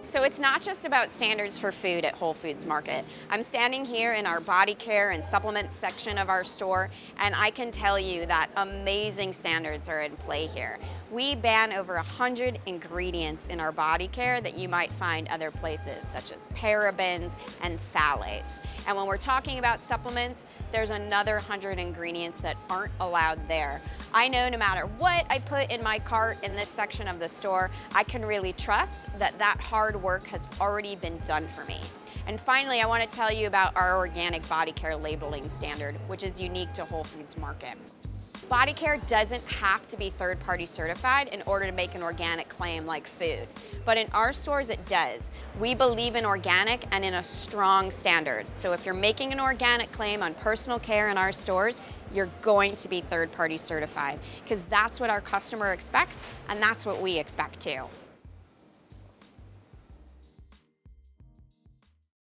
So it's not just about standards for food at Whole Foods Market. I'm standing here in our body care and supplements section of our store, and I can tell you that amazing standards are in play here. We ban over 100 ingredients in our body care that you might find other places, such as parabens and phthalates. And when we're talking about supplements, there's another 100 ingredients that aren't allowed there. I know no matter what I put in my cart in this section of the store, I can really trust that that hard work has already been done for me. And finally, I want to tell you about our organic body care labeling standard, which is unique to Whole Foods Market. Body care doesn't have to be third-party certified in order to make an organic claim like food. But in our stores, it does. We believe in organic and in a strong standard. So if you're making an organic claim on personal care in our stores, you're going to be third-party certified because that's what our customer expects and that's what we expect too.